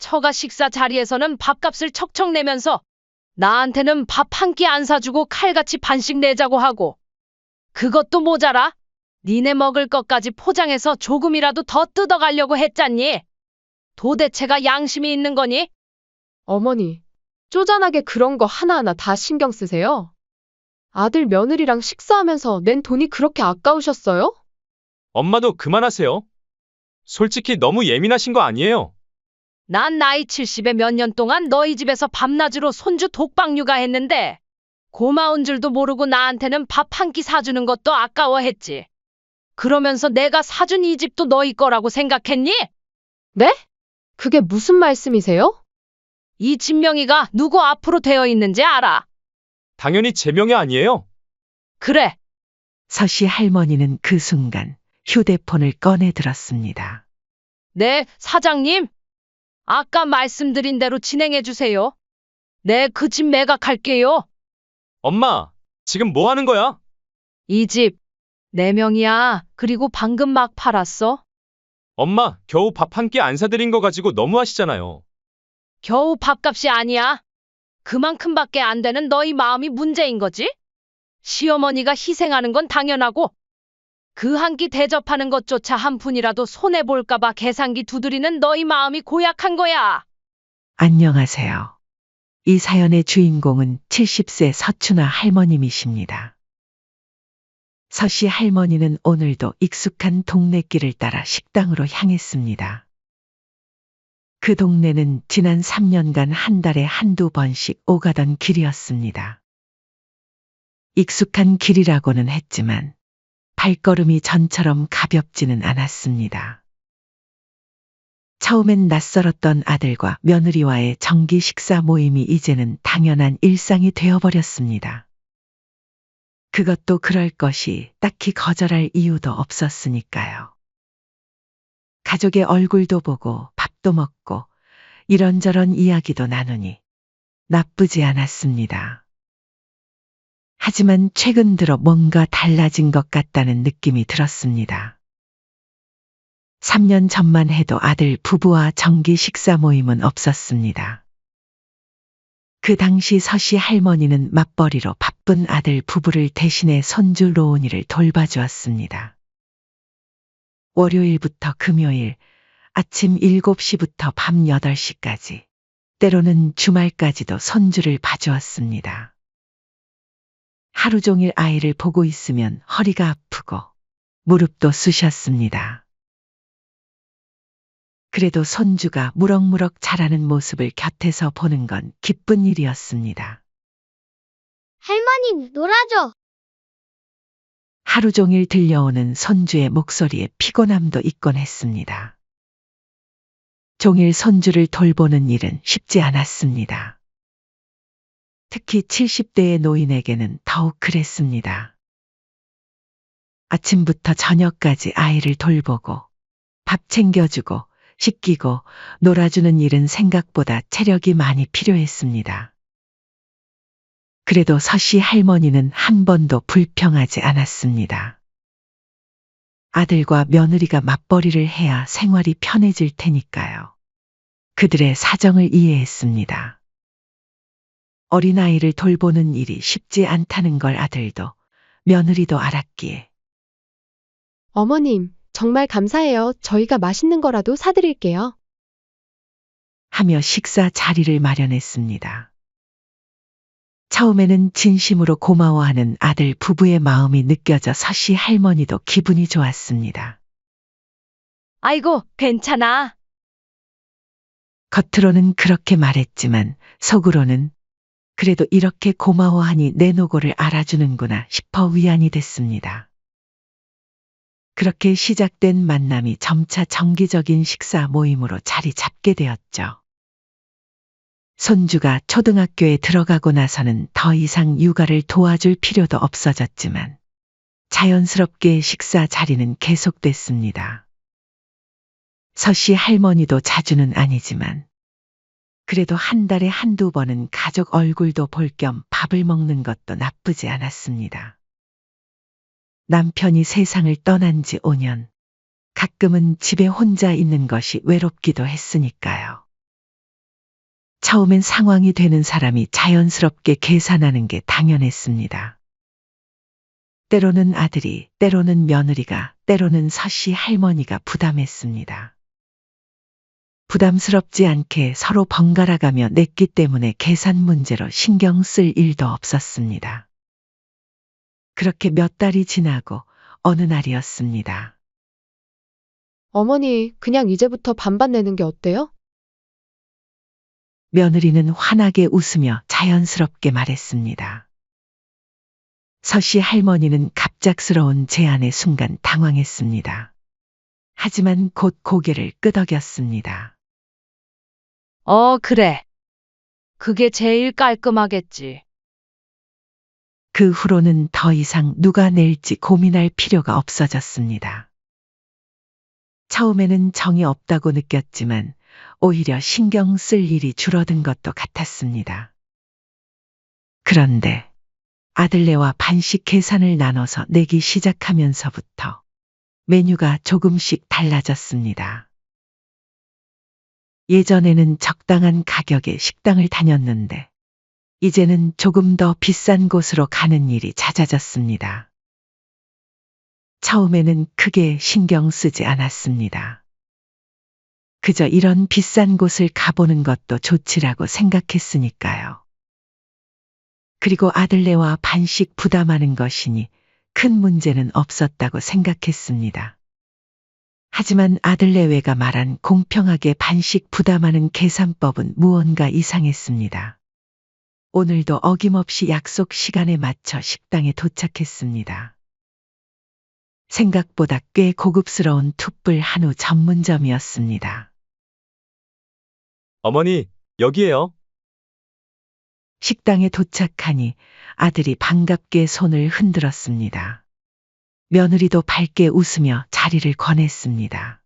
처가 식사 자리에서는 밥값을 척척 내면서 나한테는 밥 한 끼 안 사주고 칼같이 반씩 내자고 하고, 그것도 모자라 니네 먹을 것까지 포장해서 조금이라도 더 뜯어가려고 했잖니. 도대체가 양심이 있는 거니? 어머니, 쪼잔하게 그런 거 하나하나 다 신경 쓰세요? 아들 며느리랑 식사하면서 낸 돈이 그렇게 아까우셨어요? 엄마도 그만하세요. 솔직히 너무 예민하신 거 아니에요? 난 나이 70에 몇 년 동안 너희 집에서 밤낮으로 손주 독박 육아했는데 고마운 줄도 모르고 나한테는 밥 한 끼 사주는 것도 아까워했지. 그러면서 내가 사준 이 집도 너희 거라고 생각했니? 네? 그게 무슨 말씀이세요? 이 집 명의가 누구 앞으로 되어 있는지 알아? 당연히 제 명예 아니에요? 그래. 서씨 할머니는 그 순간 휴대폰을 꺼내 들었습니다. 네, 사장님. 아까 말씀드린 대로 진행해 주세요. 네, 그 집 매각할게요. 엄마, 지금 뭐 하는 거야? 이 집, 내 명이야. 그리고 방금 막 팔았어. 엄마, 겨우 밥 한 끼 안 사드린 거 가지고 너무하시잖아요. 겨우 밥값이 아니야. 그만큼밖에 안 되는 너희 마음이 문제인 거지? 시어머니가 희생하는 건 당연하고, 그 한 끼 대접하는 것조차 한 푼이라도 손해볼까봐 계산기 두드리는 너희 마음이 고약한 거야. 안녕하세요. 이 사연의 주인공은 70세 서춘화 할머님이십니다. 서씨 할머니는 오늘도 익숙한 동네길을 따라 식당으로 향했습니다. 그 동네는 지난 3년간 한 달에 한두 번씩 오가던 길이었습니다. 익숙한 길이라고는 했지만 발걸음이 전처럼 가볍지는 않았습니다. 처음엔 낯설었던 아들과 며느리와의 정기 식사 모임이 이제는 당연한 일상이 되어버렸습니다. 그것도 그럴 것이 딱히 거절할 이유도 없었으니까요. 가족의 얼굴도 보고 밥도 먹고 이런저런 이야기도 나누니 나쁘지 않았습니다. 하지만 최근 들어 뭔가 달라진 것 같다는 느낌이 들었습니다. 3년 전만 해도 아들 부부와 정기 식사 모임은 없었습니다. 그 당시 서씨 할머니는 맞벌이로 바쁜 아들 부부를 대신해 손주 로운이를 돌봐주었습니다. 월요일부터 금요일 아침 7시부터 밤 8시까지, 때로는 주말까지도 손주를 봐주었습니다. 하루 종일 아이를 보고 있으면 허리가 아프고 무릎도 쑤셨습니다. 그래도 손주가 무럭무럭 자라는 모습을 곁에서 보는 건 기쁜 일이었습니다. 할머니, 놀아줘. 하루 종일 들려오는 손주의 목소리에 피곤함도 있곤 했습니다. 종일 손주를 돌보는 일은 쉽지 않았습니다. 특히 70대의 노인에게는 더욱 그랬습니다. 아침부터 저녁까지 아이를 돌보고 밥 챙겨주고 씻기고 놀아주는 일은 생각보다 체력이 많이 필요했습니다. 그래도 서씨 할머니는 한 번도 불평하지 않았습니다. 아들과 며느리가 맞벌이를 해야 생활이 편해질 테니까요. 그들의 사정을 이해했습니다. 어린아이를 돌보는 일이 쉽지 않다는 걸 아들도 며느리도 알았기에 어머님, 정말 감사해요. 저희가 맛있는 거라도 사드릴게요. 하며 식사 자리를 마련했습니다. 처음에는 진심으로 고마워하는 아들 부부의 마음이 느껴져 서씨 할머니도 기분이 좋았습니다. 아이고, 괜찮아. 겉으로는 그렇게 말했지만 속으로는 그래도 이렇게 고마워하니 내 노고를 알아주는구나 싶어 위안이 됐습니다. 그렇게 시작된 만남이 점차 정기적인 식사 모임으로 자리 잡게 되었죠. 손주가 초등학교에 들어가고 나서는 더 이상 육아를 도와줄 필요도 없어졌지만 자연스럽게 식사 자리는 계속됐습니다. 서씨 할머니도 자주는 아니지만 그래도 한 달에 한두 번은 가족 얼굴도 볼 겸 밥을 먹는 것도 나쁘지 않았습니다. 남편이 세상을 떠난 지 5년, 가끔은 집에 혼자 있는 것이 외롭기도 했으니까요. 처음엔 상황이 되는 사람이 자연스럽게 계산하는 게 당연했습니다. 때로는 아들이, 때로는 며느리가, 때로는 서씨 할머니가 부담했습니다. 부담스럽지 않게 서로 번갈아가며 냈기 때문에 계산 문제로 신경 쓸 일도 없었습니다. 그렇게 몇 달이 지나고 어느 날이었습니다. 어머니, 그냥 이제부터 반반 내는 게 어때요? 며느리는 환하게 웃으며 자연스럽게 말했습니다. 서씨 할머니는 갑작스러운 제안의 순간 당황했습니다. 하지만 곧 고개를 끄덕였습니다. 그래. 그게 제일 깔끔하겠지. 그 후로는 더 이상 누가 낼지 고민할 필요가 없어졌습니다. 처음에는 정이 없다고 느꼈지만 오히려 신경 쓸 일이 줄어든 것도 같았습니다. 그런데 아들네와 반씩 계산을 나눠서 내기 시작하면서부터 메뉴가 조금씩 달라졌습니다. 예전에는 적당한 가격의 식당을 다녔는데 이제는 조금 더 비싼 곳으로 가는 일이 잦아졌습니다. 처음에는 크게 신경 쓰지 않았습니다. 그저 이런 비싼 곳을 가보는 것도 좋지라고 생각했으니까요. 그리고 아들네와 반씩 부담하는 것이니 큰 문제는 없었다고 생각했습니다. 하지만 아들네외가 말한 공평하게 반씩 부담하는 계산법은 무언가 이상했습니다. 오늘도 어김없이 약속 시간에 맞춰 식당에 도착했습니다. 생각보다 꽤 고급스러운 툭불 한우 전문점이었습니다. 어머니, 여기에요. 식당에 도착하니 아들이 반갑게 손을 흔들었습니다. 며느리도 밝게 웃으며 자리를 권했습니다.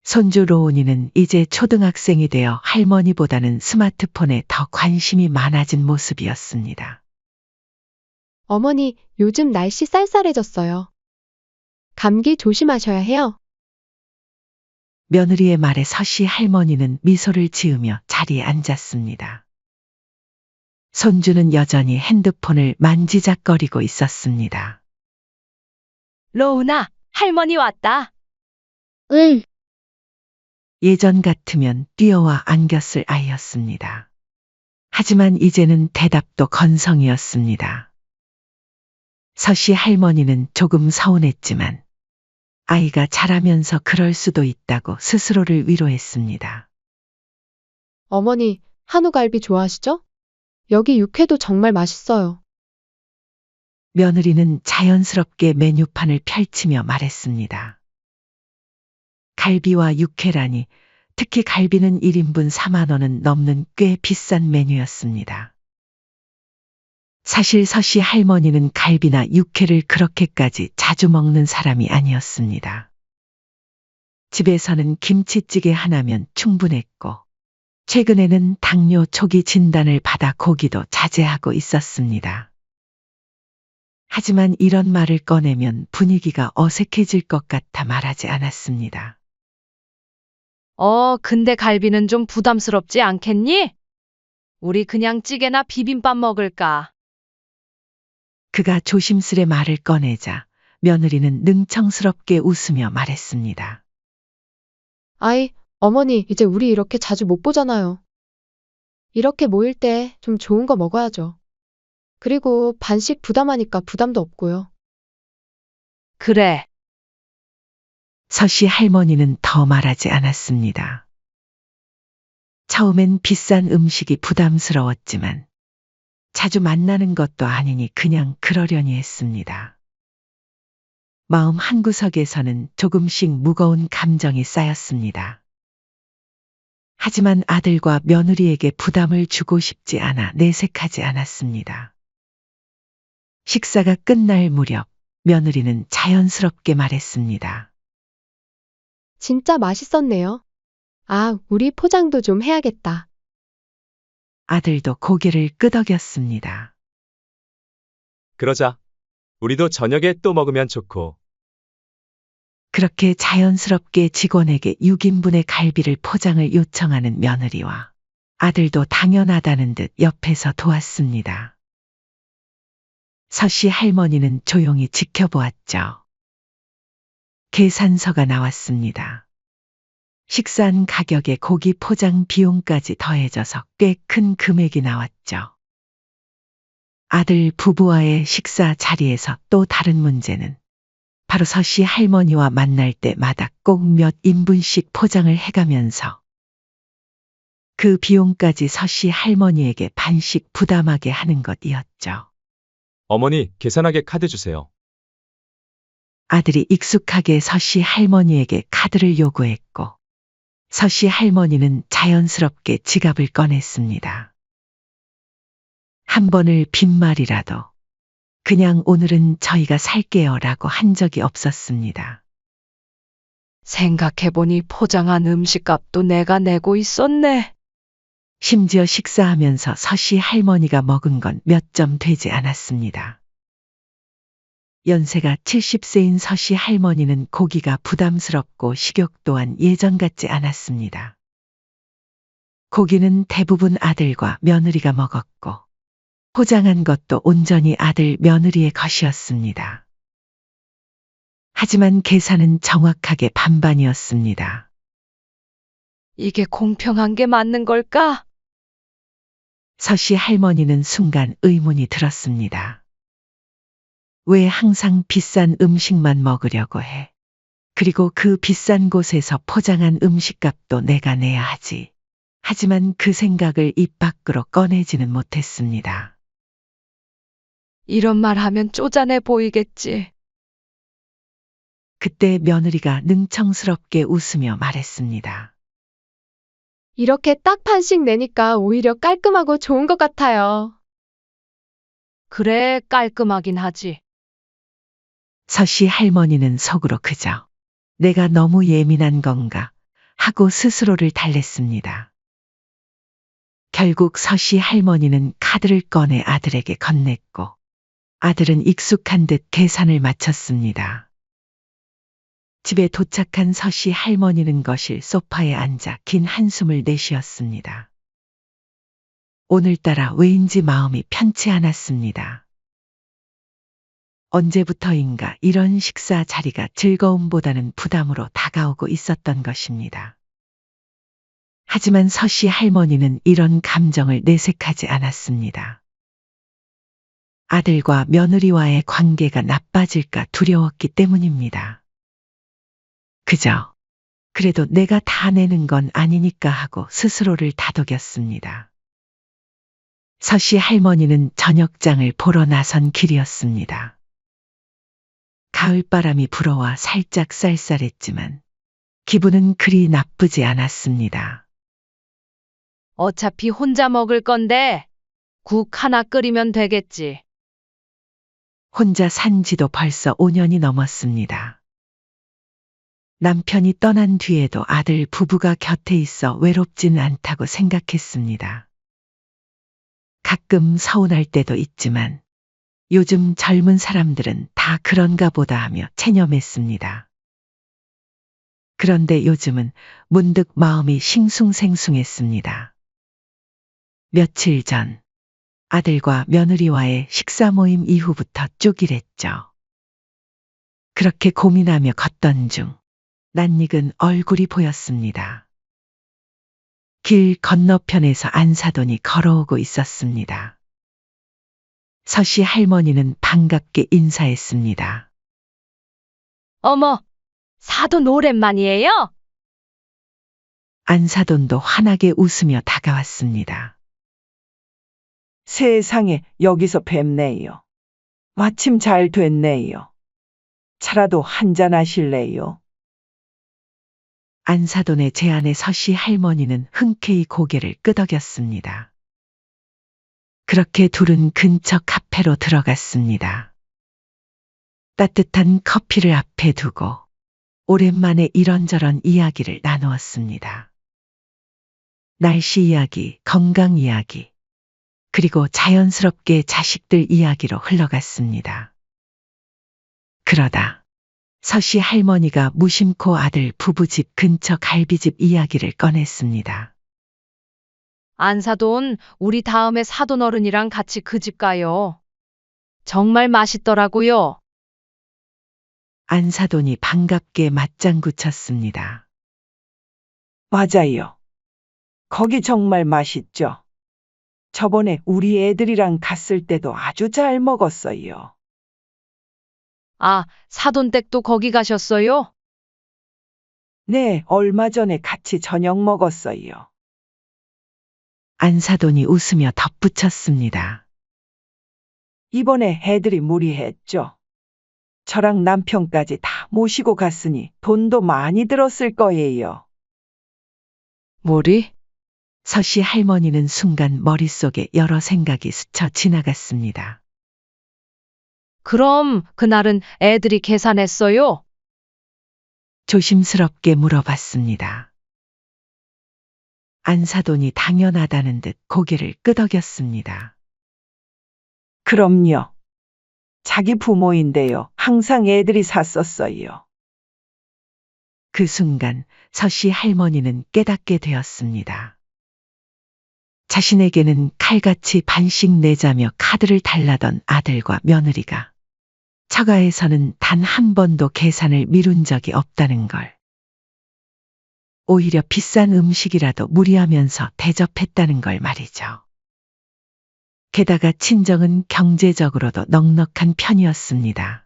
손주 로운이는 이제 초등학생이 되어 할머니보다는 스마트폰에 더 관심이 많아진 모습이었습니다. 어머니, 요즘 날씨 쌀쌀해졌어요. 감기 조심하셔야 해요. 며느리의 말에 서씨 할머니는 미소를 지으며 자리에 앉았습니다. 손주는 여전히 핸드폰을 만지작거리고 있었습니다. 로운아, 할머니 왔다. 응. 예전 같으면 뛰어와 안겼을 아이였습니다. 하지만 이제는 대답도 건성이었습니다. 서씨 할머니는 조금 서운했지만 아이가 자라면서 그럴 수도 있다고 스스로를 위로했습니다. 어머니, 한우갈비 좋아하시죠? 여기 육회도 정말 맛있어요. 며느리는 자연스럽게 메뉴판을 펼치며 말했습니다. 갈비와 육회라니, 특히 갈비는 1인분 4만 원은 넘는 꽤 비싼 메뉴였습니다. 사실 서씨 할머니는 갈비나 육회를 그렇게까지 자주 먹는 사람이 아니었습니다. 집에서는 김치찌개 하나면 충분했고, 최근에는 당뇨 초기 진단을 받아 고기도 자제하고 있었습니다. 하지만 이런 말을 꺼내면 분위기가 어색해질 것 같아 말하지 않았습니다. 근데 갈비는 좀 부담스럽지 않겠니? 우리 그냥 찌개나 비빔밥 먹을까? 그가 조심스레 말을 꺼내자 며느리는 능청스럽게 웃으며 말했습니다. 아이, 어머니, 이제 우리 이렇게 자주 못 보잖아요. 이렇게 모일 때 좀 좋은 거 먹어야죠. 그리고 반씩 부담하니까 부담도 없고요. 그래. 서씨 할머니는 더 말하지 않았습니다. 처음엔 비싼 음식이 부담스러웠지만 자주 만나는 것도 아니니 그냥 그러려니 했습니다. 마음 한구석에서는 조금씩 무거운 감정이 쌓였습니다. 하지만 아들과 며느리에게 부담을 주고 싶지 않아 내색하지 않았습니다. 식사가 끝날 무렵 며느리는 자연스럽게 말했습니다. 진짜 맛있었네요. 아, 우리 포장도 좀 해야겠다. 아들도 고개를 끄덕였습니다. 그러자. 우리도 저녁에 또 먹으면 좋고. 그렇게 자연스럽게 직원에게 6인분의 갈비를 포장을 요청하는 며느리와 아들도 당연하다는 듯 옆에서 도왔습니다. 서씨 할머니는 조용히 지켜보았죠. 계산서가 나왔습니다. 식사한 가격에 고기 포장 비용까지 더해져서 꽤 큰 금액이 나왔죠. 아들 부부와의 식사 자리에서 또 다른 문제는 바로 서씨 할머니와 만날 때마다 꼭 몇 인분씩 포장을 해가면서 그 비용까지 서씨 할머니에게 반씩 부담하게 하는 것이었죠. 어머니, 계산하게 카드 주세요. 아들이 익숙하게 서씨 할머니에게 카드를 요구했고 서씨 할머니는 자연스럽게 지갑을 꺼냈습니다. 한 번을 빈말이라도 그냥 오늘은 저희가 살게요 라고 한 적이 없었습니다. 생각해보니 포장한 음식값도 내가 내고 있었네. 심지어 식사하면서 서씨 할머니가 먹은 건 몇 점 되지 않았습니다. 연세가 70세인 서씨 할머니는 고기가 부담스럽고 식욕 또한 예전 같지 않았습니다. 고기는 대부분 아들과 며느리가 먹었고 포장한 것도 온전히 아들 며느리의 것이었습니다. 하지만 계산은 정확하게 반반이었습니다. 이게 공평한 게 맞는 걸까? 서씨 할머니는 순간 의문이 들었습니다. 왜 항상 비싼 음식만 먹으려고 해? 그리고 그 비싼 곳에서 포장한 음식값도 내가 내야 하지. 하지만 그 생각을 입 밖으로 꺼내지는 못했습니다. 이런 말 하면 쪼잔해 보이겠지. 그때 며느리가 능청스럽게 웃으며 말했습니다. 이렇게 딱 반씩 내니까 오히려 깔끔하고 좋은 것 같아요. 그래, 깔끔하긴 하지. 서씨 할머니는 속으로 그저 내가 너무 예민한 건가 하고 스스로를 달랬습니다. 결국 서씨 할머니는 카드를 꺼내 아들에게 건넸고 아들은 익숙한 듯 계산을 마쳤습니다. 집에 도착한 서씨 할머니는 거실 소파에 앉아 긴 한숨을 내쉬었습니다. 오늘따라 왜인지 마음이 편치 않았습니다. 언제부터인가 이런 식사 자리가 즐거움보다는 부담으로 다가오고 있었던 것입니다. 하지만 서씨 할머니는 이런 감정을 내색하지 않았습니다. 아들과 며느리와의 관계가 나빠질까 두려웠기 때문입니다. 그저 그래도 내가 다 내는 건 아니니까 하고 스스로를 다독였습니다. 서씨 할머니는 저녁장을 보러 나선 길이었습니다. 가을바람이 불어와 살짝 쌀쌀했지만 기분은 그리 나쁘지 않았습니다. 어차피 혼자 먹을 건데 국 하나 끓이면 되겠지. 혼자 산 지도 벌써 5년이 넘었습니다. 남편이 떠난 뒤에도 아들 부부가 곁에 있어 외롭진 않다고 생각했습니다. 가끔 서운할 때도 있지만 요즘 젊은 사람들은 다 그런가 보다 하며 체념했습니다. 그런데 요즘은 문득 마음이 싱숭생숭했습니다. 며칠 전 아들과 며느리와의 식사 모임 이후부터 쪼길했죠. 그렇게 고민하며 걷던 중 낯익은 얼굴이 보였습니다. 길 건너편에서 안사돈이 걸어오고 있었습니다. 서씨 할머니는 반갑게 인사했습니다. 어머, 사돈 오랜만이에요? 안사돈도 환하게 웃으며 다가왔습니다. 세상에 여기서 뵙네요. 마침 잘 됐네요. 차라도 한잔 하실래요? 안사돈의 제안에 서씨 할머니는 흔쾌히 고개를 끄덕였습니다. 그렇게 둘은 근처 카페로 들어갔습니다. 따뜻한 커피를 앞에 두고 오랜만에 이런저런 이야기를 나누었습니다. 날씨 이야기, 건강 이야기, 그리고 자연스럽게 자식들 이야기로 흘러갔습니다. 그러다 서씨 할머니가 무심코 아들 부부집 근처 갈비집 이야기를 꺼냈습니다. 안사돈, 우리 다음에 사돈 어른이랑 같이 그 집 가요. 정말 맛있더라고요. 안사돈이 반갑게 맞장구 쳤습니다. 맞아요. 거기 정말 맛있죠? 저번에 우리 애들이랑 갔을 때도 아주 잘 먹었어요. 아, 사돈댁도 거기 가셨어요? 네, 얼마 전에 같이 저녁 먹었어요. 안사돈이 웃으며 덧붙였습니다. 이번에 애들이 무리했죠. 저랑 남편까지 다 모시고 갔으니 돈도 많이 들었을 거예요. 뭐리? 서씨 할머니는 순간 머릿속에 여러 생각이 스쳐 지나갔습니다. 그럼 그날은 애들이 계산했어요? 조심스럽게 물어봤습니다. 안사돈이 당연하다는 듯 고개를 끄덕였습니다. 그럼요. 자기 부모인데요. 항상 애들이 샀었어요. 그 순간 서씨 할머니는 깨닫게 되었습니다. 자신에게는 칼같이 반씩 내자며 카드를 달라던 아들과 며느리가 처가에서는 단 한 번도 계산을 미룬 적이 없다는 걸. 오히려 비싼 음식이라도 무리하면서 대접했다는 걸 말이죠. 게다가 친정은 경제적으로도 넉넉한 편이었습니다.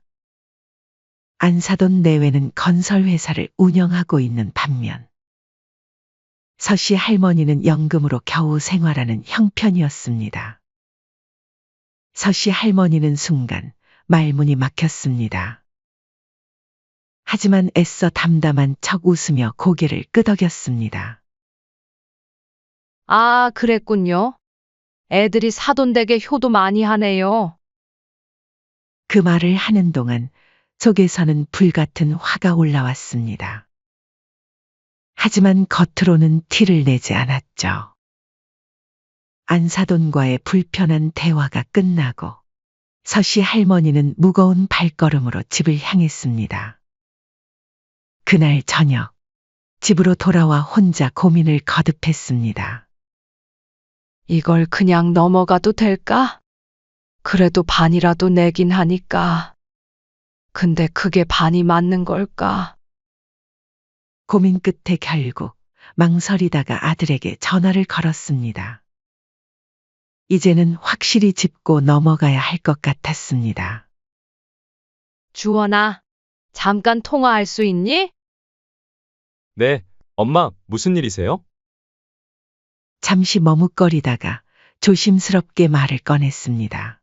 안사돈 내외는 건설회사를 운영하고 있는 반면 서씨 할머니는 연금으로 겨우 생활하는 형편이었습니다. 서씨 할머니는 순간 말문이 막혔습니다. 하지만 애써 담담한 척 웃으며 고개를 끄덕였습니다. 아, 그랬군요. 애들이 사돈댁에 효도 많이 하네요. 그 말을 하는 동안 속에서는 불같은 화가 올라왔습니다. 하지만 겉으로는 티를 내지 않았죠. 안사돈과의 불편한 대화가 끝나고 서씨 할머니는 무거운 발걸음으로 집을 향했습니다. 그날 저녁, 집으로 돌아와 혼자 고민을 거듭했습니다. 이걸 그냥 넘어가도 될까? 그래도 반이라도 내긴 하니까. 근데 그게 반이 맞는 걸까? 고민 끝에 결국 망설이다가 아들에게 전화를 걸었습니다. 이제는 확실히 짚고 넘어가야 할 것 같았습니다. 주원아, 잠깐 통화할 수 있니? 네, 엄마, 무슨 일이세요? 잠시 머뭇거리다가 조심스럽게 말을 꺼냈습니다.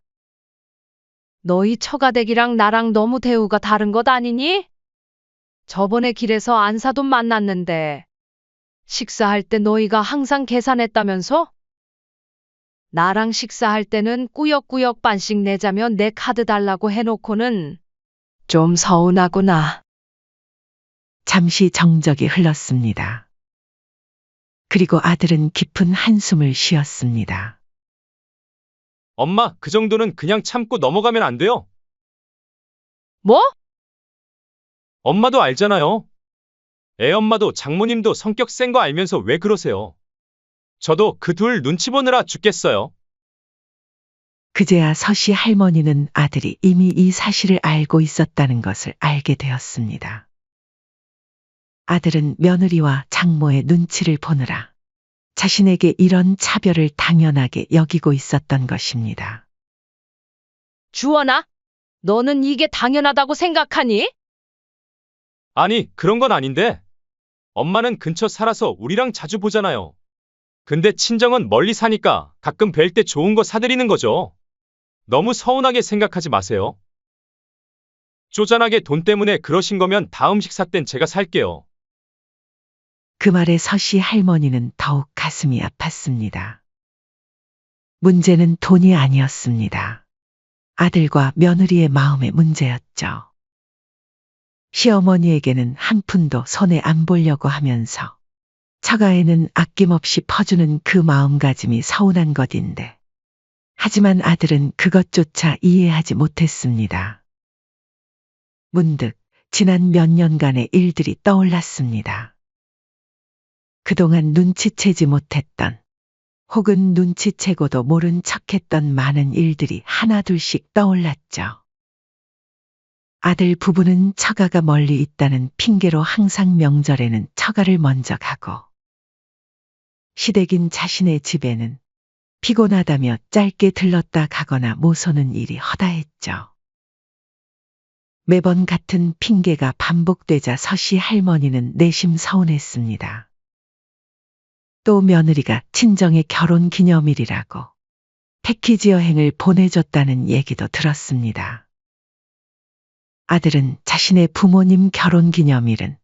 너희 처가댁이랑 나랑 너무 대우가 다른 것 아니니? 저번에 길에서 안사돈 만났는데 식사할 때 너희가 항상 계산했다면서? 나랑 식사할 때는 꾸역꾸역 반씩 내자며 내 카드 달라고 해놓고는 좀 서운하구나. 잠시 정적이 흘렀습니다. 그리고 아들은 깊은 한숨을 쉬었습니다. 엄마, 그 정도는 그냥 참고 넘어가면 안 돼요. 뭐? 엄마도 알잖아요. 애 엄마도 장모님도 성격 센 거 알면서 왜 그러세요? 저도 그 둘 눈치 보느라 죽겠어요. 그제야 서씨 할머니는 아들이 이미 이 사실을 알고 있었다는 것을 알게 되었습니다. 아들은 며느리와 장모의 눈치를 보느라 자신에게 이런 차별을 당연하게 여기고 있었던 것입니다. 주원아, 너는 이게 당연하다고 생각하니? 아니, 그런 건 아닌데. 엄마는 근처 살아서 우리랑 자주 보잖아요. 근데 친정은 멀리 사니까 가끔 뵐 때 좋은 거 사드리는 거죠. 너무 서운하게 생각하지 마세요. 쪼잔하게 돈 때문에 그러신 거면 다음 식사 땐 제가 살게요. 그 말에 서씨 할머니는 더욱 가슴이 아팠습니다. 문제는 돈이 아니었습니다. 아들과 며느리의 마음의 문제였죠. 시어머니에게는 한 푼도 손에 안 보려고 하면서 처가에는 아낌없이 퍼주는 그 마음가짐이 서운한 것인데 하지만 아들은 그것조차 이해하지 못했습니다. 문득 지난 몇 년간의 일들이 떠올랐습니다. 그동안 눈치채지 못했던 혹은 눈치채고도 모른 척했던 많은 일들이 하나둘씩 떠올랐죠. 아들 부부는 처가가 멀리 있다는 핑계로 항상 명절에는 처가를 먼저 가고, 시댁인 자신의 집에는 피곤하다며 짧게 들렀다 가거나 모서는 일이 허다했죠. 매번 같은 핑계가 반복되자 서씨 할머니는 내심 서운했습니다. 또 며느리가 친정의 결혼 기념일이라고 패키지 여행을 보내줬다는 얘기도 들었습니다. 아들은 자신의 부모님 결혼 기념일은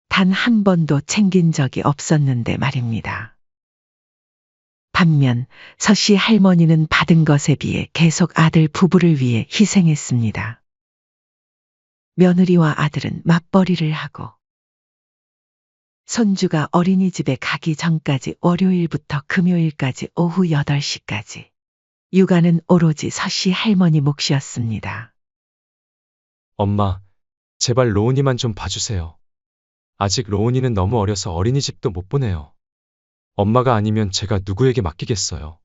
단 한 번도 챙긴 적이 없었는데 말입니다. 반면 서씨 할머니는 받은 것에 비해 계속 아들 부부를 위해 희생했습니다. 며느리와 아들은 맞벌이를 하고, 손주가 어린이집에 가기 전까지 월요일부터 금요일까지 오후 8시까지 육아는 오로지 서씨 할머니 몫이었습니다. 엄마, 제발 로운이만 좀 봐주세요. 아직 로운이는 너무 어려서 어린이집도 못 보내요. 엄마가 아니면 제가 누구에게 맡기겠어요.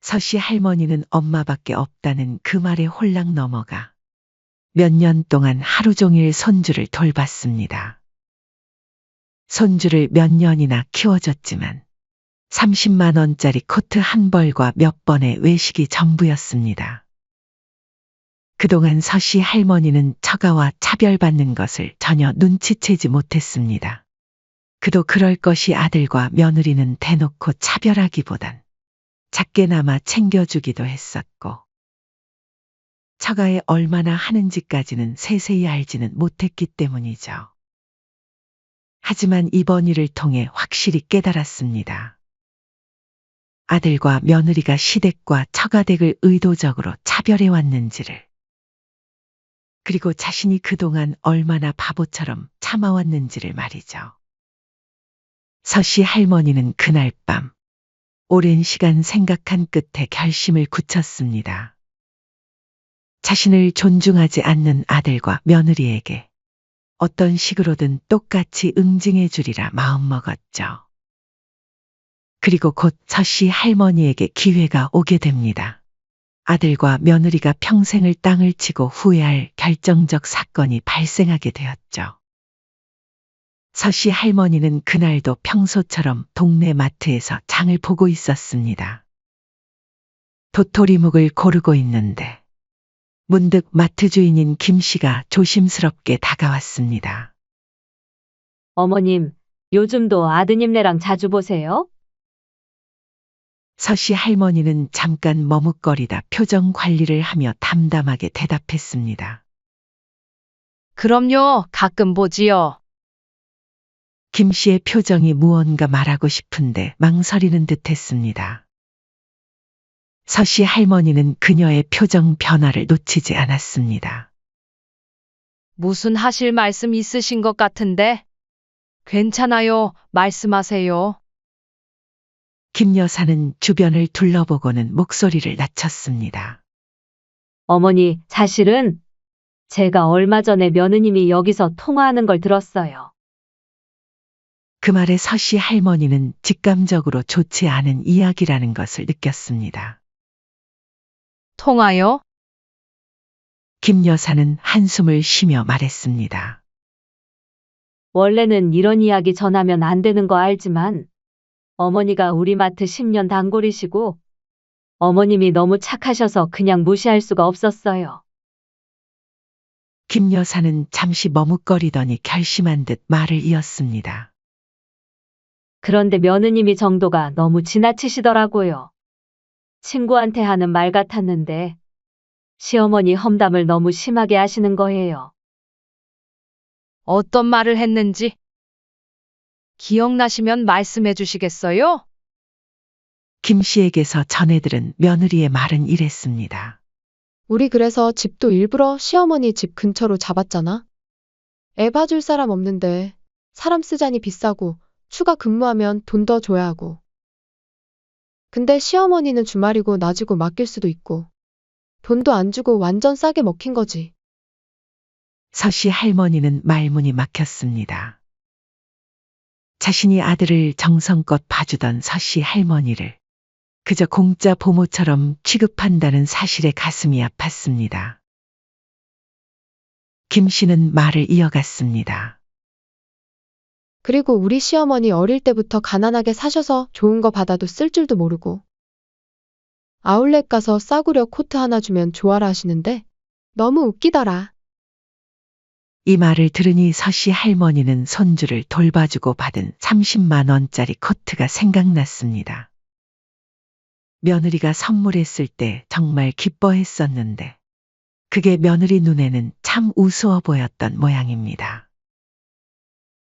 서씨 할머니는 엄마밖에 없다는 그 말에 홀랑 넘어가 몇 년 동안 하루 종일 손주를 돌봤습니다. 손주를 몇 년이나 키워줬지만 30만 원짜리 코트 한 벌과 몇 번의 외식이 전부였습니다. 그동안 서씨 할머니는 처가와 차별받는 것을 전혀 눈치채지 못했습니다. 그도 그럴 것이 아들과 며느리는 대놓고 차별하기보단 작게나마 챙겨주기도 했었고, 처가에 얼마나 하는지까지는 세세히 알지는 못했기 때문이죠. 하지만 이번 일을 통해 확실히 깨달았습니다. 아들과 며느리가 시댁과 처가댁을 의도적으로 차별해왔는지를, 그리고 자신이 그동안 얼마나 바보처럼 참아왔는지를 말이죠. 서씨 할머니는 그날 밤 오랜 시간 생각한 끝에 결심을 굳혔습니다. 자신을 존중하지 않는 아들과 며느리에게 어떤 식으로든 똑같이 응징해 주리라 마음먹었죠. 그리고 곧 서씨 할머니에게 기회가 오게 됩니다. 아들과 며느리가 평생을 땅을 치고 후회할 결정적 사건이 발생하게 되었죠. 서씨 할머니는 그날도 평소처럼 동네 마트에서 장을 보고 있었습니다. 도토리묵을 고르고 있는데 문득 마트 주인인 김 씨가 조심스럽게 다가왔습니다. 어머님, 요즘도 아드님네랑 자주 보세요? 서씨 할머니는 잠깐 머뭇거리다 표정 관리를 하며 담담하게 대답했습니다. 그럼요, 가끔 보지요. 김 씨의 표정이 무언가 말하고 싶은데 망설이는 듯했습니다. 서씨 할머니는 그녀의 표정 변화를 놓치지 않았습니다. 무슨 하실 말씀 있으신 것 같은데? 괜찮아요, 말씀하세요. 김 여사는 주변을 둘러보고는 목소리를 낮췄습니다. 어머니, 사실은 제가 얼마 전에 며느님이 여기서 통화하는 걸 들었어요. 그 말에 서씨 할머니는 직감적으로 좋지 않은 이야기라는 것을 느꼈습니다. 통화요? 김 여사는 한숨을 쉬며 말했습니다. 원래는 이런 이야기 전하면 안 되는 거 알지만 어머니가 우리 마트 10년 단골이시고 어머님이 너무 착하셔서 그냥 무시할 수가 없었어요. 김 여사는 잠시 머뭇거리더니 결심한 듯 말을 이었습니다. 그런데 며느님이 정도가 너무 지나치시더라고요. 친구한테 하는 말 같았는데 시어머니 험담을 너무 심하게 하시는 거예요. 어떤 말을 했는지 기억나시면 말씀해 주시겠어요? 김 씨에게서 전해들은 며느리의 말은 이랬습니다. 우리 그래서 집도 일부러 시어머니 집 근처로 잡았잖아. 애 봐줄 사람 없는데 사람 쓰자니 비싸고 추가 근무하면 돈 더 줘야 하고. 근데 시어머니는 주말이고 낮이고 맡길 수도 있고 돈도 안 주고 완전 싸게 먹힌 거지. 서씨 할머니는 말문이 막혔습니다. 자신이 아들을 정성껏 봐주던 서씨 할머니를 그저 공짜 보모처럼 취급한다는 사실에 가슴이 아팠습니다. 김 씨는 말을 이어갔습니다. 그리고 우리 시어머니 어릴 때부터 가난하게 사셔서 좋은 거 받아도 쓸 줄도 모르고 아울렛 가서 싸구려 코트 하나 주면 좋아라 하시는데 너무 웃기더라. 이 말을 들으니 서씨 할머니는 손주를 돌봐주고 받은 30만 원짜리 코트가 생각났습니다. 며느리가 선물했을 때 정말 기뻐했었는데 그게 며느리 눈에는 참 우스워 보였던 모양입니다.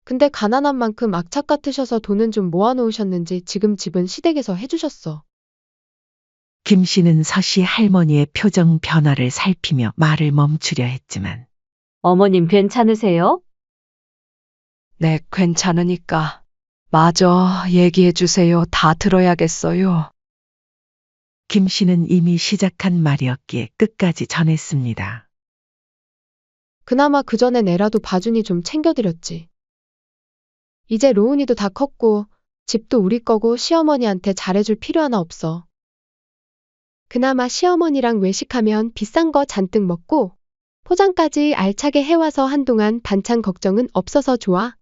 근데 가난한 만큼 악착 같으셔서 돈은 좀 모아놓으셨는지 지금 집은 시댁에서 해주셨어. 김 씨는 서씨 할머니의 표정 변화를 살피며 말을 멈추려 했지만 어머님 괜찮으세요? 네, 괜찮으니까. 마저 얘기해 주세요. 다 들어야겠어요. 김 씨는 이미 시작한 말이었기에 끝까지 전했습니다. 그나마 그 전에 애라도 봐주니 좀 챙겨드렸지. 이제 로운이도 다 컸고 집도 우리 거고 시어머니한테 잘해줄 필요 하나 없어. 그나마 시어머니랑 외식하면 비싼 거 잔뜩 먹고 포장까지 알차게 해와서 한동안 반찬 걱정은 없어서 좋아.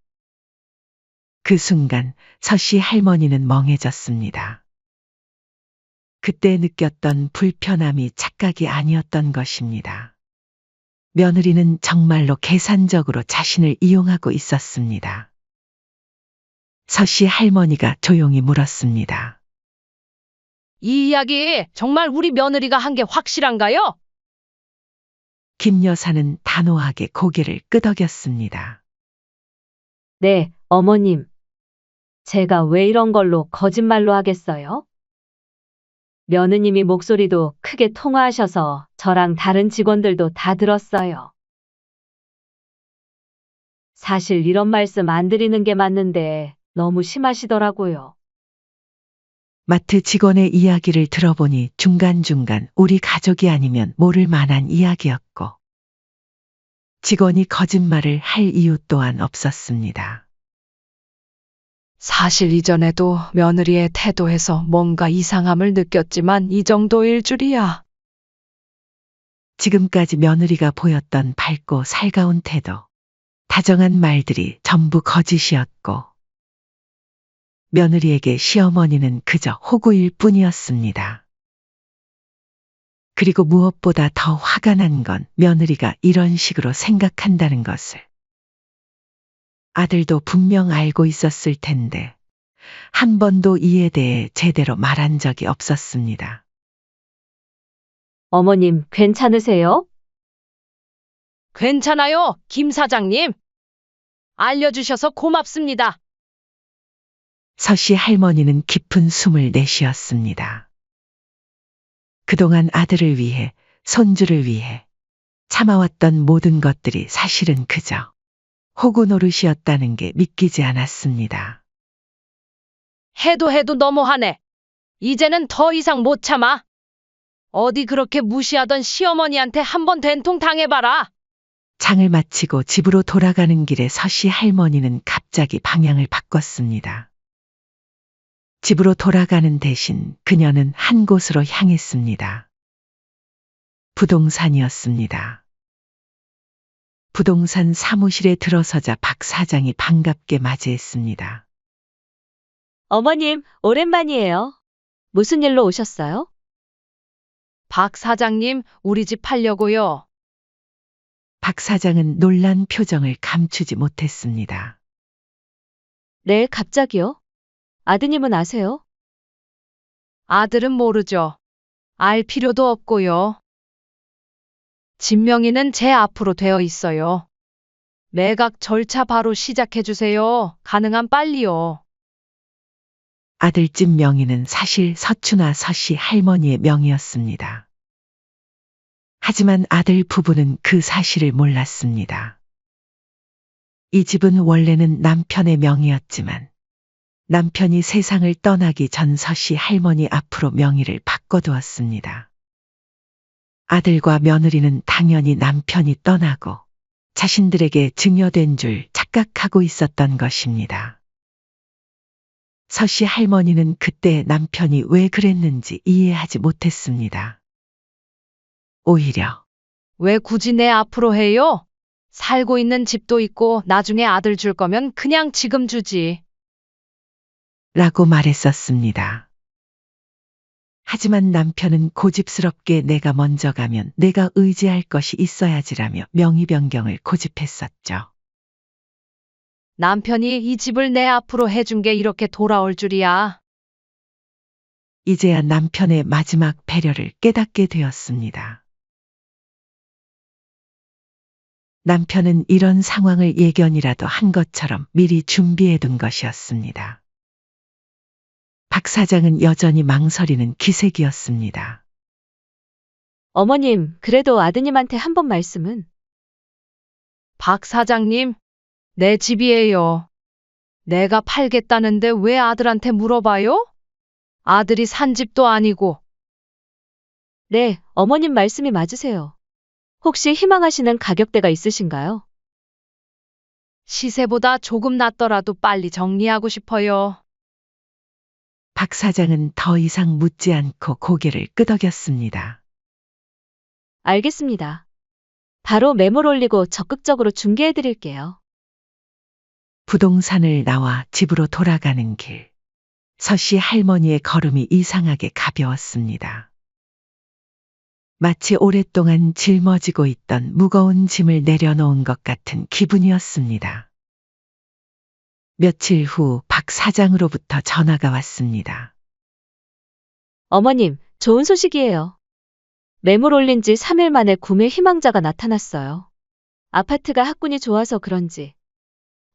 그 순간 서씨 할머니는 멍해졌습니다. 그때 느꼈던 불편함이 착각이 아니었던 것입니다. 며느리는 정말로 계산적으로 자신을 이용하고 있었습니다. 서씨 할머니가 조용히 물었습니다. 이 이야기 정말 우리 며느리가 한 게 확실한가요? 김 여사는 단호하게 고개를 끄덕였습니다. 네, 어머님. 제가 왜 이런 걸로 거짓말로 하겠어요? 며느님이 목소리도 크게 통화하셔서 저랑 다른 직원들도 다 들었어요. 사실 이런 말씀 안 드리는 게 맞는데 너무 심하시더라고요. 마트 직원의 이야기를 들어보니 중간중간 우리 가족이 아니면 모를 만한 이야기였고 직원이 거짓말을 할 이유 또한 없었습니다. 사실 이전에도 며느리의 태도에서 뭔가 이상함을 느꼈지만 이 정도일 줄이야. 지금까지 며느리가 보였던 밝고 살가운 태도, 다정한 말들이 전부 거짓이었고 며느리에게 시어머니는 그저 호구일 뿐이었습니다. 그리고 무엇보다 더 화가 난 건 며느리가 이런 식으로 생각한다는 것을. 아들도 분명 알고 있었을 텐데 한 번도 이에 대해 제대로 말한 적이 없었습니다. 어머님 괜찮으세요? 괜찮아요, 김 사장님. 알려주셔서 고맙습니다. 서씨 할머니는 깊은 숨을 내쉬었습니다. 그동안 아들을 위해, 손주를 위해 참아왔던 모든 것들이 사실은 그저 호구 노릇이었다는 게 믿기지 않았습니다. 해도 너무하네. 이제는 더 이상 못 참아. 어디 그렇게 무시하던 시어머니한테 한번 된통 당해봐라. 장을 마치고 집으로 돌아가는 길에 서씨 할머니는 갑자기 방향을 바꿨습니다. 집으로 돌아가는 대신 그녀는 한 곳으로 향했습니다. 부동산이었습니다. 부동산 사무실에 들어서자 박 사장이 반갑게 맞이했습니다. 어머님, 오랜만이에요. 무슨 일로 오셨어요? 박 사장님, 우리 집 팔려고요. 박 사장은 놀란 표정을 감추지 못했습니다. 네, 갑자기요? 아드님은 아세요? 아들은 모르죠. 알 필요도 없고요. 집 명의는 제 앞으로 되어 있어요. 매각 절차 바로 시작해 주세요. 가능한 빨리요. 아들집 명의는 사실 서춘아 서씨 할머니의 명의였습니다. 하지만 아들 부부는 그 사실을 몰랐습니다. 이 집은 원래는 남편의 명의였지만 남편이 세상을 떠나기 전 서씨 할머니 앞으로 명의를 바꿔두었습니다. 아들과 며느리는 당연히 남편이 떠나고 자신들에게 증여된 줄 착각하고 있었던 것입니다. 서씨 할머니는 그때 남편이 왜 그랬는지 이해하지 못했습니다. 오히려 왜 굳이 내 앞으로 해요? 살고 있는 집도 있고 나중에 아들 줄 거면 그냥 지금 주지. 라고 말했었습니다. 하지만 남편은 고집스럽게 내가 먼저 가면 내가 의지할 것이 있어야지라며 명의 변경을 고집했었죠. 남편이 이 집을 내 앞으로 해준 게 이렇게 돌아올 줄이야. 이제야 남편의 마지막 배려를 깨닫게 되었습니다. 남편은 이런 상황을 예견이라도 한 것처럼 미리 준비해둔 것이었습니다. 박 사장은 여전히 망설이는 기색이었습니다. 어머님, 그래도 아드님한테 한 번 말씀은. 박 사장님, 내 집이에요. 내가 팔겠다는데 왜 아들한테 물어봐요? 아들이 산 집도 아니고. 네, 어머님 말씀이 맞으세요. 혹시 희망하시는 가격대가 있으신가요? 시세보다 조금 낮더라도 빨리 정리하고 싶어요. 박 사장은 더 이상 묻지 않고 고개를 끄덕였습니다. 알겠습니다. 바로 매물 올리고 적극적으로 중개해 드릴게요. 부동산을 나와 집으로 돌아가는 길. 서씨 할머니의 걸음이 이상하게 가벼웠습니다. 마치 오랫동안 짊어지고 있던 무거운 짐을 내려놓은 것 같은 기분이었습니다. 며칠 후 박 사장으로부터 전화가 왔습니다. 어머님, 좋은 소식이에요. 매물 올린 지 3일 만에 구매 희망자가 나타났어요. 아파트가 학군이 좋아서 그런지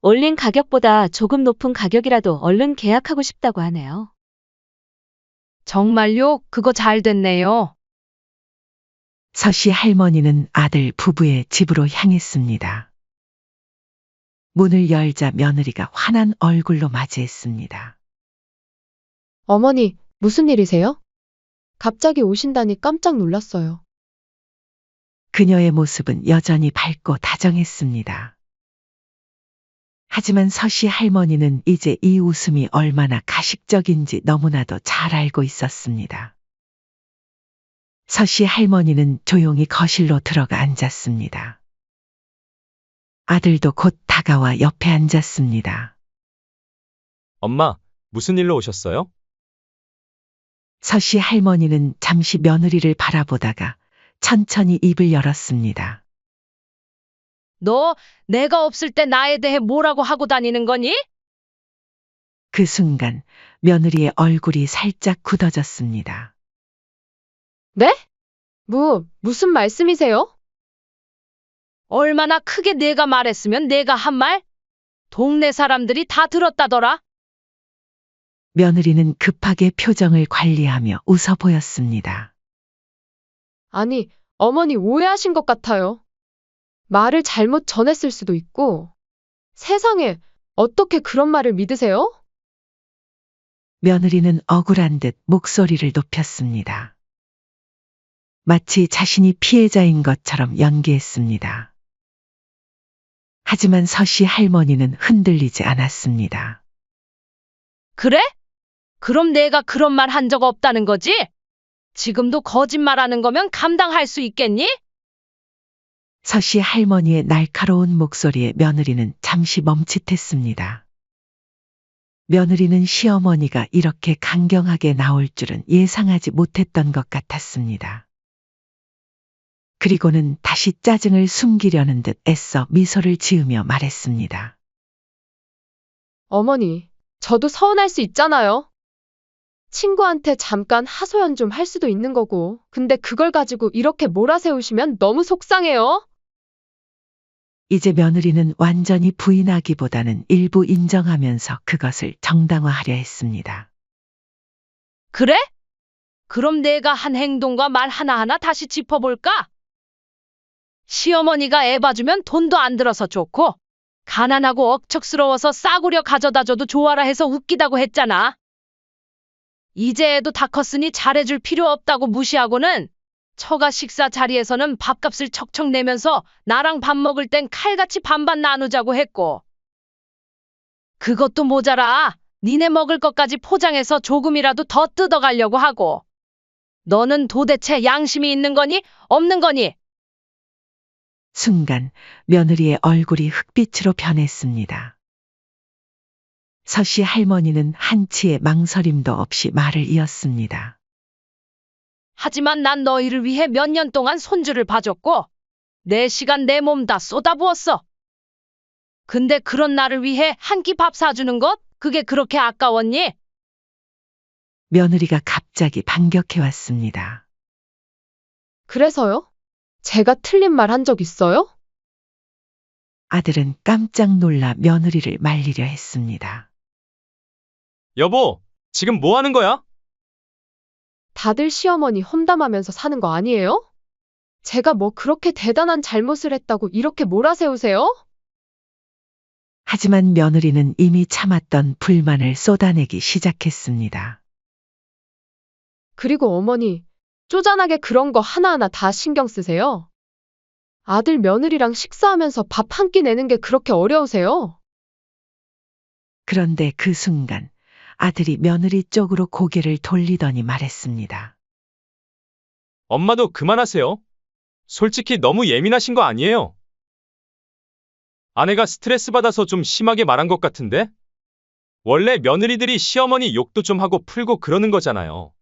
올린 가격보다 조금 높은 가격이라도 얼른 계약하고 싶다고 하네요. 정말요? 그거 잘 됐네요. 서씨 할머니는 아들 부부의 집으로 향했습니다. 문을 열자 며느리가 환한 얼굴로 맞이했습니다. 어머니, 무슨 일이세요? 갑자기 오신다니 깜짝 놀랐어요. 그녀의 모습은 여전히 밝고 다정했습니다. 하지만 서씨 할머니는 이제 이 웃음이 얼마나 가식적인지 너무나도 잘 알고 있었습니다. 서씨 할머니는 조용히 거실로 들어가 앉았습니다. 아들도 곧 다가와 옆에 앉았습니다. 엄마, 무슨 일로 오셨어요? 서씨 할머니는 잠시 며느리를 바라보다가 천천히 입을 열었습니다. 너 내가 없을 때 나에 대해 뭐라고 하고 다니는 거니? 그 순간 며느리의 얼굴이 살짝 굳어졌습니다. 네? 무슨 말씀이세요? 얼마나 크게 내가 말했으면 내가 한 말? 동네 사람들이 다 들었다더라. 며느리는 급하게 표정을 관리하며 웃어 보였습니다. 아니, 어머니 오해하신 것 같아요. 말을 잘못 전했을 수도 있고. 세상에, 어떻게 그런 말을 믿으세요? 며느리는 억울한 듯 목소리를 높였습니다. 마치 자신이 피해자인 것처럼 연기했습니다. 하지만 서씨 할머니는 흔들리지 않았습니다. 그래? 그럼 내가 그런 말 한 적 없다는 거지? 지금도 거짓말하는 거면 감당할 수 있겠니? 서씨 할머니의 날카로운 목소리에 며느리는 잠시 멈칫했습니다. 며느리는 시어머니가 이렇게 강경하게 나올 줄은 예상하지 못했던 것 같았습니다. 그리고는 다시 짜증을 숨기려는 듯 애써 미소를 지으며 말했습니다. 어머니, 저도 서운할 수 있잖아요. 친구한테 잠깐 하소연 좀 할 수도 있는 거고. 근데 그걸 가지고 이렇게 몰아세우시면 너무 속상해요. 이제 며느리는 완전히 부인하기보다는 일부 인정하면서 그것을 정당화하려 했습니다. 그래? 그럼 내가 한 행동과 말 하나하나 다시 짚어볼까? 시어머니가 애 봐주면 돈도 안 들어서 좋고, 가난하고 억척스러워서 싸구려 가져다 줘도 좋아라 해서 웃기다고 했잖아. 이제 애도 다 컸으니 잘해줄 필요 없다고 무시하고는 처가 식사 자리에서는 밥값을 척척 내면서 나랑 밥 먹을 땐 칼같이 반반 나누자고 했고, 그것도 모자라 니네 먹을 것까지 포장해서 조금이라도 더 뜯어가려고 하고. 너는 도대체 양심이 있는 거니? 없는 거니? 순간 며느리의 얼굴이 흑빛으로 변했습니다. 서씨 할머니는 한치의 망설임도 없이 말을 이었습니다. 하지만 난 너희를 위해 몇 년 동안 손주를 봐줬고, 내 시간 내 몸 다 쏟아부었어. 근데 그런 나를 위해 한 끼 밥 사주는 것? 그게 그렇게 아까웠니? 며느리가 갑자기 반격해 왔습니다. 그래서요? 제가 틀린 말 한 적 있어요? 아들은 깜짝 놀라 며느리를 말리려 했습니다. 여보, 지금 뭐 하는 거야? 다들 시어머니 험담하면서 사는 거 아니에요? 제가 뭐 그렇게 대단한 잘못을 했다고 이렇게 몰아세우세요? 하지만 며느리는 이미 참았던 불만을 쏟아내기 시작했습니다. 그리고 어머니, 쪼잔하게 그런 거 하나하나 다 신경 쓰세요. 아들 며느리랑 식사하면서 밥 한 끼 내는 게 그렇게 어려우세요? 그런데 그 순간 아들이 며느리 쪽으로 고개를 돌리더니 말했습니다. 엄마도 그만하세요. 솔직히 너무 예민하신 거 아니에요? 아내가 스트레스 받아서 좀 심하게 말한 것 같은데? 원래 며느리들이 시어머니 욕도 좀 하고 풀고 그러는 거잖아요.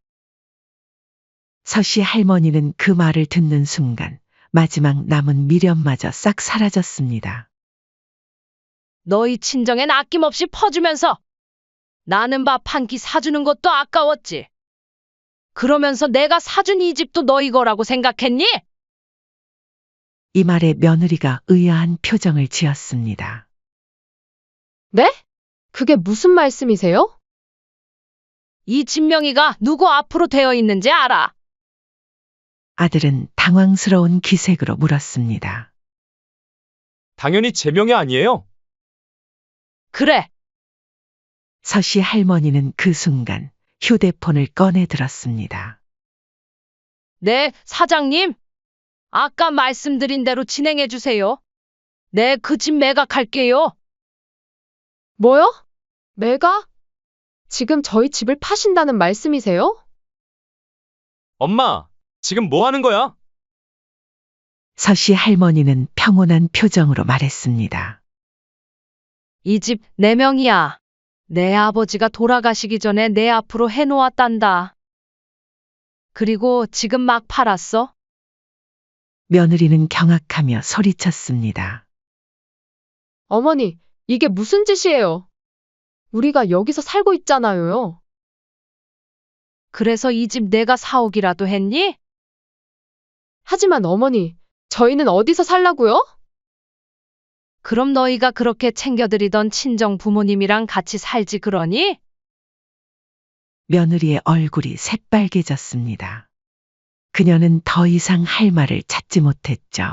서씨 할머니는 그 말을 듣는 순간 마지막 남은 미련마저 싹 사라졌습니다. 너희 친정엔 아낌없이 퍼주면서 나는 밥 한 끼 사주는 것도 아까웠지. 그러면서 내가 사준 이 집도 너희 거라고 생각했니? 이 말에 며느리가 의아한 표정을 지었습니다. 네? 그게 무슨 말씀이세요? 이 집 명의가 누구 앞으로 되어 있는지 알아? 아들은 당황스러운 기색으로 물었습니다. 당연히 제 명예 아니에요? 그래. 서씨 할머니는 그 순간 휴대폰을 꺼내 들었습니다. 네, 사장님. 아까 말씀드린 대로 진행해 주세요. 네, 그 집 매각할게요. 뭐요? 매각? 지금 저희 집을 파신다는 말씀이세요? 엄마, 지금 뭐 하는 거야? 서씨 할머니는 평온한 표정으로 말했습니다. 이 집 내 명이야. 내 아버지가 돌아가시기 전에 내 앞으로 해놓았단다. 그리고 지금 막 팔았어? 며느리는 경악하며 소리쳤습니다. 어머니, 이게 무슨 짓이에요? 우리가 여기서 살고 있잖아요. 그래서 이 집 내가 사오기라도 했니? 하지만 어머니, 저희는 어디서 살라고요? 그럼 너희가 그렇게 챙겨드리던 친정 부모님이랑 같이 살지 그러니? 며느리의 얼굴이 새빨개졌습니다. 그녀는 더 이상 할 말을 찾지 못했죠.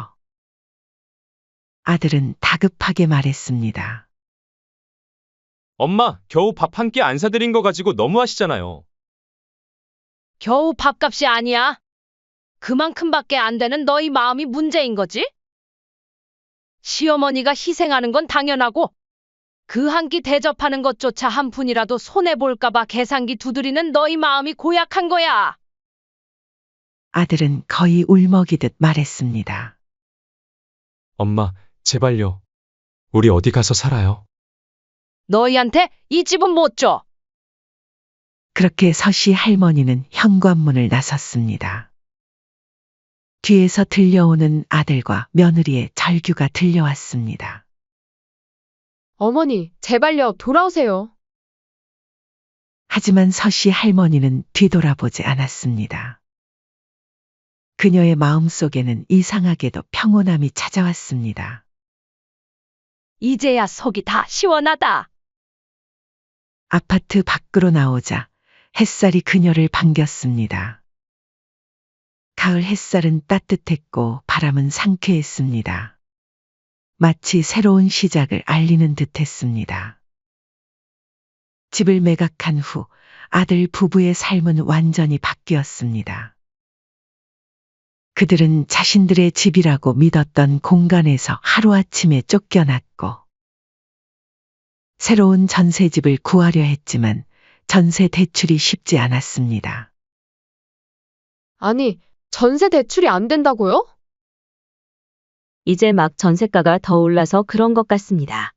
아들은 다급하게 말했습니다. 엄마, 겨우 밥 한 끼 안 사드린 거 가지고 너무하시잖아요. 겨우 밥값이 아니야. 그만큼밖에 안 되는 너희 마음이 문제인 거지? 시어머니가 희생하는 건 당연하고 그 한 끼 대접하는 것조차 한 푼이라도 손해볼까봐 계산기 두드리는 너희 마음이 고약한 거야. 아들은 거의 울먹이듯 말했습니다. 엄마, 제발요. 우리 어디 가서 살아요? 너희한테 이 집은 못 줘. 그렇게 서씨 할머니는 현관문을 나섰습니다. 뒤에서 들려오는 아들과 며느리의 절규가 들려왔습니다. 어머니, 제발요, 돌아오세요. 하지만 서씨 할머니는 뒤돌아보지 않았습니다. 그녀의 마음속에는 이상하게도 평온함이 찾아왔습니다. 이제야 속이 다 시원하다. 아파트 밖으로 나오자 햇살이 그녀를 반겼습니다. 가을 햇살은 따뜻했고 바람은 상쾌했습니다. 마치 새로운 시작을 알리는 듯했습니다. 집을 매각한 후 아들 부부의 삶은 완전히 바뀌었습니다. 그들은 자신들의 집이라고 믿었던 공간에서 하루아침에 쫓겨났고 새로운 전세집을 구하려 했지만 전세 대출이 쉽지 않았습니다. 아니, 전세 대출이 안 된다고요? 이제 막 전세가가 더 올라서 그런 것 같습니다.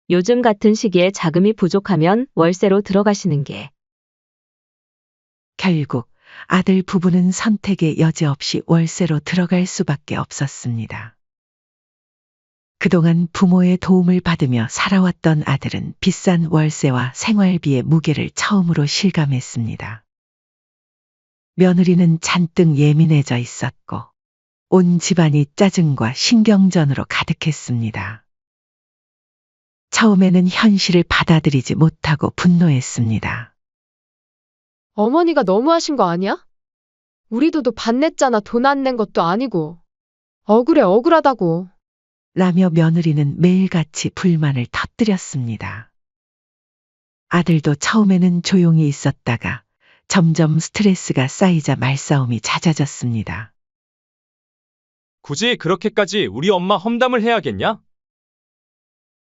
요즘 같은 시기에 자금이 부족하면 월세로 들어가시는 게 결국 아들 부부는 선택의 여지 없이 월세로 들어갈 수밖에 없었습니다. 그동안 부모의 도움을 받으며 살아왔던 아들은 비싼 월세와 생활비의 무게를 처음으로 실감했습니다. 며느리는 잔뜩 예민해져 있었고 온 집안이 짜증과 신경전으로 가득했습니다. 처음에는 현실을 받아들이지 못하고 분노했습니다. 어머니가 너무하신 거 아니야? 우리 도도 밭냈잖아. 돈 안 낸 것도 아니고. 억울해, 억울하다고. 라며 며느리는 매일같이 불만을 터뜨렸습니다. 아들도 처음에는 조용히 있었다가 점점 스트레스가 쌓이자 말싸움이 잦아졌습니다. 굳이 그렇게까지 우리 엄마 험담을 해야겠냐?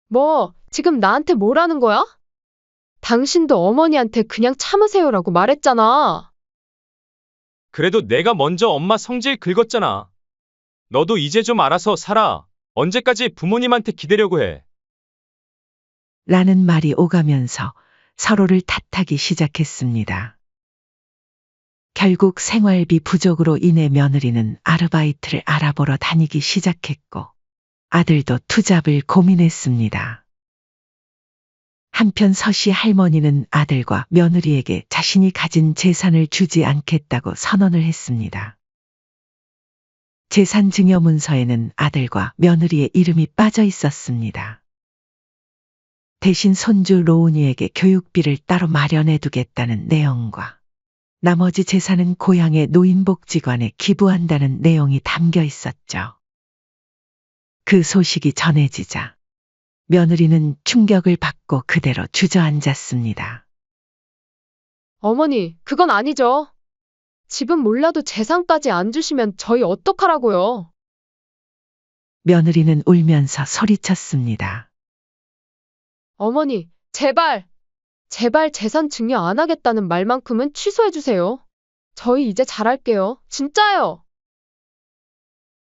뭐, 지금 나한테 뭐라는 거야? 당신도 어머니한테 그냥 참으세요라고 말했잖아. 그래도 내가 먼저 엄마 성질 긁었잖아. 너도 이제 좀 알아서 살아. 언제까지 부모님한테 기대려고 해. 라는 말이 오가면서 서로를 탓하기 시작했습니다. 결국 생활비 부족으로 인해 며느리는 아르바이트를 알아보러 다니기 시작했고 아들도 투잡을 고민했습니다. 한편 서씨 할머니는 아들과 며느리에게 자신이 가진 재산을 주지 않겠다고 선언을 했습니다. 재산 증여 문서에는 아들과 며느리의 이름이 빠져 있었습니다. 대신 손주 로운이에게 교육비를 따로 마련해 두겠다는 내용과 나머지 재산은 고향의 노인복지관에 기부한다는 내용이 담겨 있었죠. 그 소식이 전해지자 며느리는 충격을 받고 그대로 주저앉았습니다. 어머니, 그건 아니죠. 집은 몰라도 재산까지 안 주시면 저희 어떡하라고요? 며느리는 울면서 소리쳤습니다. 어머니, 제발, 제발 재산 증여 안 하겠다는 말만큼은 취소해주세요. 저희 이제 잘할게요. 진짜요.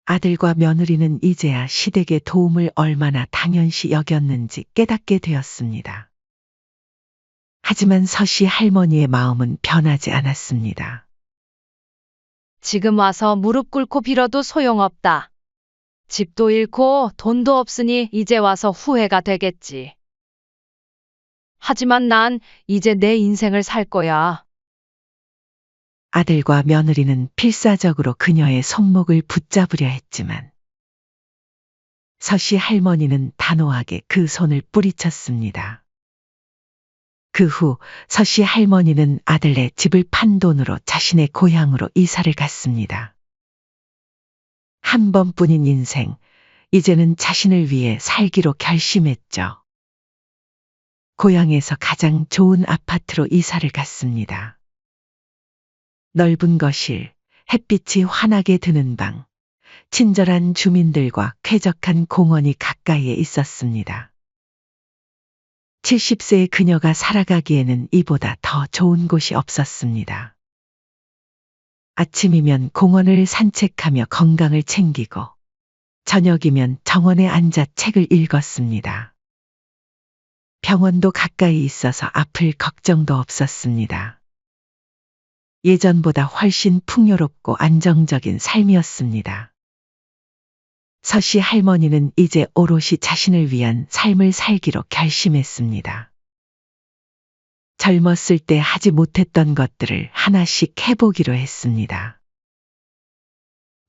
아들과 며느리는 이제야 시댁의 도움을 얼마나 당연시 여겼는지 깨닫게 되었습니다. 하지만 서씨 할머니의 마음은 변하지 않았습니다. 지금 와서 무릎 꿇고 빌어도 소용없다. 집도 잃고 돈도 없으니 이제 와서 후회가 되겠지. 하지만 난 이제 내 인생을 살 거야. 아들과 며느리는 필사적으로 그녀의 손목을 붙잡으려 했지만 서씨 할머니는 단호하게 그 손을 뿌리쳤습니다. 그 후 서씨 할머니는 아들네 집을 판 돈으로 자신의 고향으로 이사를 갔습니다. 한 번뿐인 인생, 이제는 자신을 위해 살기로 결심했죠. 고향에서 가장 좋은 아파트로 이사를 갔습니다. 넓은 거실, 햇빛이 환하게 드는 방, 친절한 주민들과 쾌적한 공원이 가까이에 있었습니다. 70세의 그녀가 살아가기에는 이보다 더 좋은 곳이 없었습니다. 아침이면 공원을 산책하며 건강을 챙기고 저녁이면 정원에 앉아 책을 읽었습니다. 병원도 가까이 있어서 아플 걱정도 없었습니다. 예전보다 훨씬 풍요롭고 안정적인 삶이었습니다. 서씨 할머니는 이제 오롯이 자신을 위한 삶을 살기로 결심했습니다. 젊었을 때 하지 못했던 것들을 하나씩 해보기로 했습니다.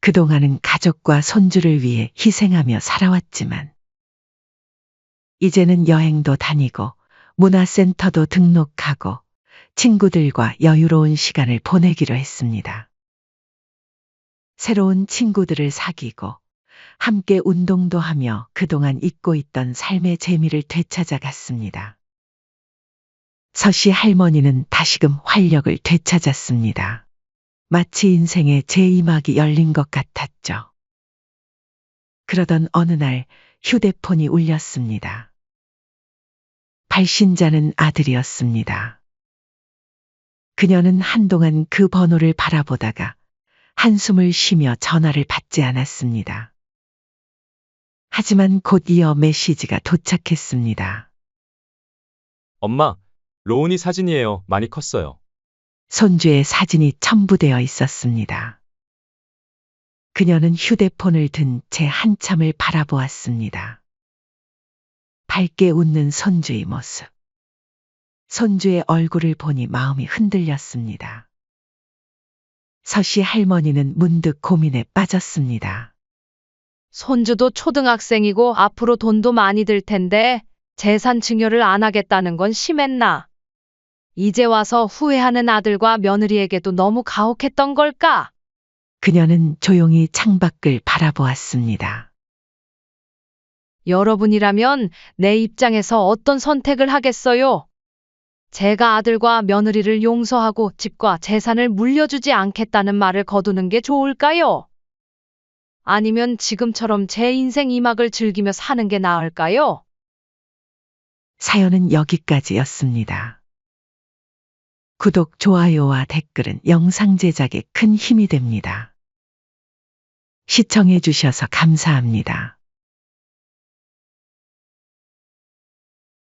그동안은 가족과 손주를 위해 희생하며 살아왔지만 이제는 여행도 다니고 문화센터도 등록하고 친구들과 여유로운 시간을 보내기로 했습니다. 새로운 친구들을 사귀고 함께 운동도 하며 그동안 잊고 있던 삶의 재미를 되찾아 갔습니다. 서씨 할머니는 다시금 활력을 되찾았습니다. 마치 인생의 제2막이 열린 것 같았죠. 그러던 어느 날 휴대폰이 울렸습니다. 발신자는 아들이었습니다. 그녀는 한동안 그 번호를 바라보다가 한숨을 쉬며 전화를 받지 않았습니다. 하지만 곧 이어 메시지가 도착했습니다. 엄마, 로운이 사진이에요. 많이 컸어요. 손주의 사진이 첨부되어 있었습니다. 그녀는 휴대폰을 든 채 한참을 바라보았습니다. 밝게 웃는 손주의 모습. 손주의 얼굴을 보니 마음이 흔들렸습니다. 서씨 할머니는 문득 고민에 빠졌습니다. 손주도 초등학생이고 앞으로 돈도 많이 들 텐데 재산 증여를 안 하겠다는 건 심했나? 이제 와서 후회하는 아들과 며느리에게도 너무 가혹했던 걸까? 그녀는 조용히 창밖을 바라보았습니다. 여러분이라면 내 입장에서 어떤 선택을 하겠어요? 제가 아들과 며느리를 용서하고 집과 재산을 물려주지 않겠다는 말을 거두는 게 좋을까요? 아니면 지금처럼 제 인생 이막을 즐기며 사는 게 나을까요? 사연은 여기까지였습니다. 구독, 좋아요와 댓글은 영상 제작에 큰 힘이 됩니다. 시청해 주셔서 감사합니다.